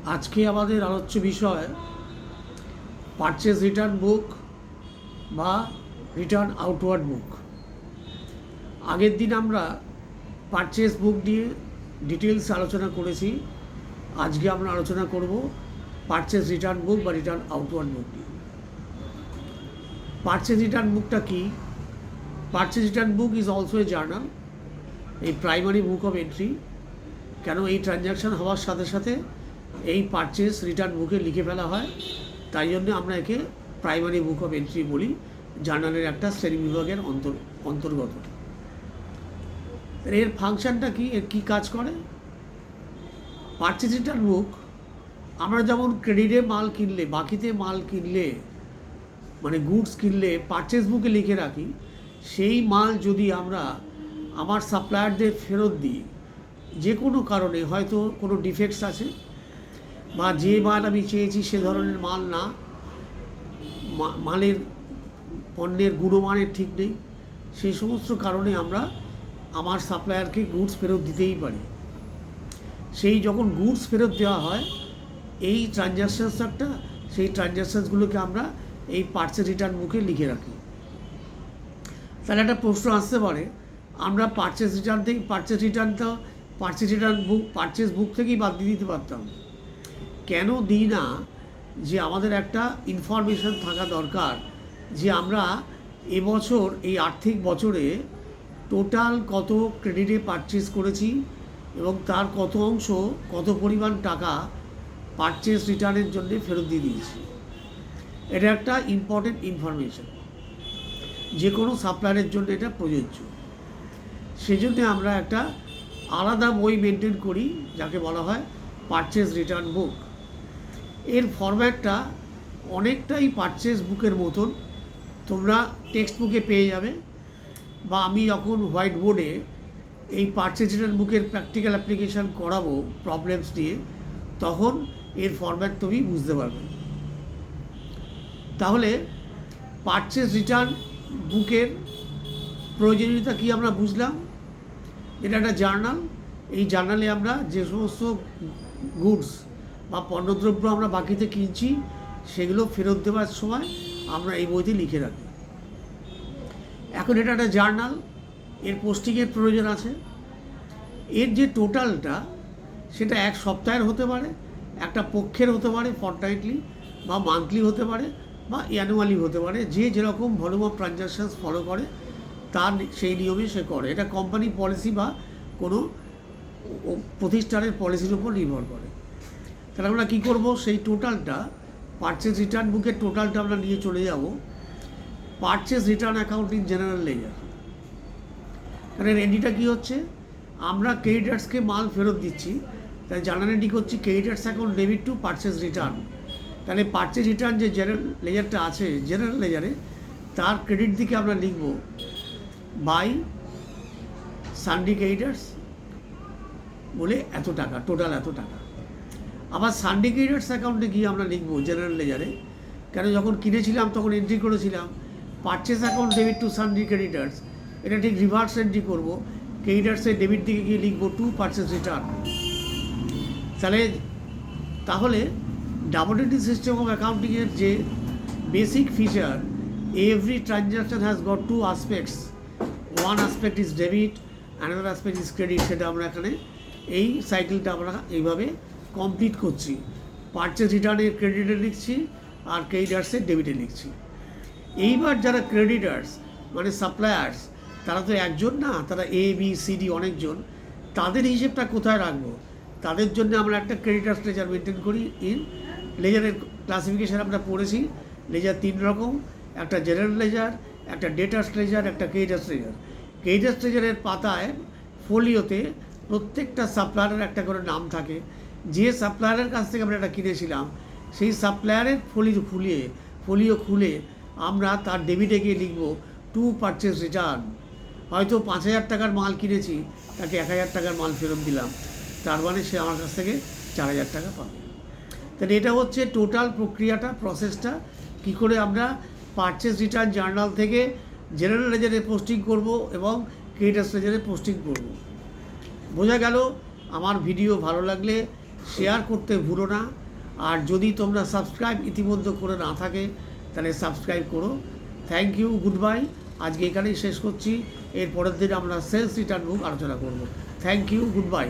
আজকে আমাদের আলোচ্য বিষয় পারচেজ রিটার্ন বুক বা রিটার্ন আউটওয়ার্ড বুক। আগের দিন আমরা পারচেজ বুক নিয়ে ডিটেলস আলোচনা করেছি। আজকে আমরা আলোচনা করব পারচেজ রিটার্ন বুক বা রিটার্ন আউটওয়ার্ড বুক নিয়ে। পারচেজ রিটার্ন বুকটা কি? Purchase return book is also a journal, এই প্রাইমারি বুক অফ এন্ট্রি। কেন এই ট্রানজ্যাকশান হওয়ার সাথে সাথে এই পারচেজ রিটার্ন বুকে লিখে ফেলা হয়, তাই জন্য আমরা একে প্রাইমারি বুক অফ এন্ট্রি বলি, জার্নালের একটা শ্রেণী বিভাগের অন্তর্গত। এর ফাংশনটা কি, এর কী কাজ করে? পারচেজ রিটার্ন বুক আমরা যেমন ক্রেডিটে মাল কিনলে, বাকিতে মাল কিনলে, মানে গুডস কিনলে পারচেজ বুকে লিখে রাখি, সেই মাল যদি আমরা আমার সাপ্লায়ারদের ফেরত দিই, যে কোনো কারণে, হয়তো কোনো ডিফেক্টস আছে বা যে মাল আমি চেয়েছি সে ধরনের মাল না, মালের পণ্যের গুণমানের ঠিক নেই, সেই সমস্ত কারণে আমরা আমার সাপ্লায়ারকে গুডস ফেরত দিতেই পারি। সেই যখন গুডস ফেরত দেওয়া হয়, এই ট্রানজ্যাকশানসটা, সেই ট্রানজ্যাকশানসগুলোকে আমরা এই পারচেজ রিটার্ন বুকে লিখে রাখি। তাহলে একটা প্রশ্ন আসতে পারে, আমরা পারচেজ রিটার্ন থেকে পারচেজ রিটার্ন বুক পারচেজ বুক থেকেই বাদ দিয়ে দিতে পারতাম। কেন দিই না? যে আমাদের একটা ইনফরমেশান থাকা দরকার যে আমরা এবছর, এই আর্থিক বছরে টোটাল কত ক্রেডিটে পারচেজ করেছি এবং তার কত অংশ, কত পরিমাণ টাকা পারচেজ রিটার্নের জন্য ফেরত দিয়ে দিয়েছি। এটা একটা ইম্পর্টেন্ট ইনফরমেশান, যে কোনো সাপ্লায়ারের জন্য এটা প্রযোজ্য। সেজন্য আমরা একটা আলাদা বই মেনটেন করি, যাকে বলা হয় পারচেজ রিটার্ন বুক। এর ফরম্যাটটা অনেকটাই পারচেজ বুকের মতন, তোমরা টেক্সট বুকে পেয়ে যাবে, বা আমি যখন হোয়াইট বোর্ডে এই পারচেজ রিটার্ন বুকের প্র্যাকটিক্যাল অ্যাপ্লিকেশান করাবো প্রবলেমস দিয়ে, তখন এর ফরম্যাট তুমি বুঝতে পারবে। তাহলে পারচেজ রিটার্ন বুকের প্রয়োজনীয়তা কী আমরা বুঝলাম। এটা একটা জার্নাল, এই জার্নালে আমরা যে সমস্ত গুডস বা পণ্যদ্রব্য আমরা বাকিতে কিনছি, সেগুলো ফেরত দেওয়ার সময় আমরা এই বইতে লিখে রাখি। এখন এটা একটা জার্নাল, এর পোস্টিংয়ের প্রয়োজন আছে। এর যে টোটালটা, সেটা এক সপ্তাহের হতে পারে, একটা পক্ষের হতে পারে ফর্টনাইটলি, বা মান্থলি হতে পারে, বা অ্যানুয়ালি হতে পারে। যে যেরকম ভলিউম অফ ট্রানজ্যাকশানস ফলো করে, তার সেই নিয়মে সে করে। এটা কোম্পানি পলিসি বা কোনো প্রতিষ্ঠানের পলিসির উপর নির্ভর করে। তাহলে আমরা কী করব, সেই টোটালটা, পারচেজ রিটার্ন বুকের টোটালটা আমরা নিয়ে চলে যাব purchase return account in general ledger. কারণ এন্ট্রিটা কী হচ্ছে, আমরা ক্রেডিটার্সকে মাল ফেরত দিচ্ছি, তাই জার্নাল এন্ট্রি করছি creditors account debit two purchase return. তাহলে পারচেজ রিটার্ন যে জেনারেল লেজারটা আছে, জেনারেল লেজারে তার ক্রেডিট দিকে আমরা লিখব বাই সানডি ক্রেডিটার্স বলে এত টাকা, টোটাল এত টাকা। আবার সানডি ক্রেডিটার্স অ্যাকাউন্টে গিয়ে আমরা লিখবো জেনারেল লেজারে, কেন যখন কিনেছিলাম তখন এন্ট্রি করেছিলাম purchase account debit to sundry creditors, এটা ঠিক রিভার্স এন্ট্রি করবো, ক্রেডিটার্সের ডেবিট দিকে গিয়ে লিখবো টু পারচেজ রিটার্ন। তাহলে ডাবলটি সিস্টেম অফ অ্যাকাউন্টিংয়ের যে basic feature, every transaction has got to aspects, one aspect is debit, another aspect is credit. সেটা আমরা এখানে এই সাইকেলটা আমরা এইভাবে কমপ্লিট করছি। পারচেজ রিটার্নের ক্রেডিটে লিখছি আর ক্রেডিটার্সের ডেবিটে লিখছি। এইবার যারা ক্রেডিটার্স মানে সাপ্লায়ার্স, তারা তো একজন না, তারা এ বি সি ডি অনেকজন, তাদের হিসেবটা কোথায় রাখবো? তাদের জন্য আমরা একটা ক্রেডিটার্স লেজার মেনটেন করি। ইন লেজারের ক্লাসিফিকেশান আমরা পড়েছি, লেজার তিন রকম, একটা জেনারেল লেজার, একটা ডেটার্স লেজার, একটা ক্রেডিটার্স লেজার। ক্রেডিটার্স লেজারের পাতায় ফোলিওতে প্রত্যেকটা সাপ্লায়ারের একটা করে নাম থাকে। যে সাপ্লায়ারের কাছ থেকে আমরা এটা কিনেছিলাম, সেই সাপ্লায়ারের ফোলিও খুলে আমরা তার ডেবিটে গিয়ে লিখব টু পারচেজ রিটার্ন। হয়তো 5,000 টাকার মাল কিনেছি, তাকে 1,000 টাকার মাল ফেরত দিলাম, তার মানে সে আমার কাছ থেকে 4,000 টাকা পাবে। তাহলে এটা হচ্ছে টোটাল প্রক্রিয়াটা, প্রসেসটা, কী করে আমরা পারচেজ রিটার্ন জার্নাল থেকে জেনারেল লেজারে পোস্টিং করব এবং ক্রেডিটার্স লেজারে পোস্টিং করব। বোঝা গেল? আমার ভিডিও ভালো লাগলে শেয়ার করতে ভুলো না। আর যদি তোমরা সাবস্ক্রাইব ইতিমধ্যে করে না থাকে তাহলে সাবস্ক্রাইব করো। Thank you, goodbye. আজকে এখানেই শেষ করছি। এর পরের দিন আমরা সেলস রিটার্ন বুক আলোচনা করব। Thank you, good bye.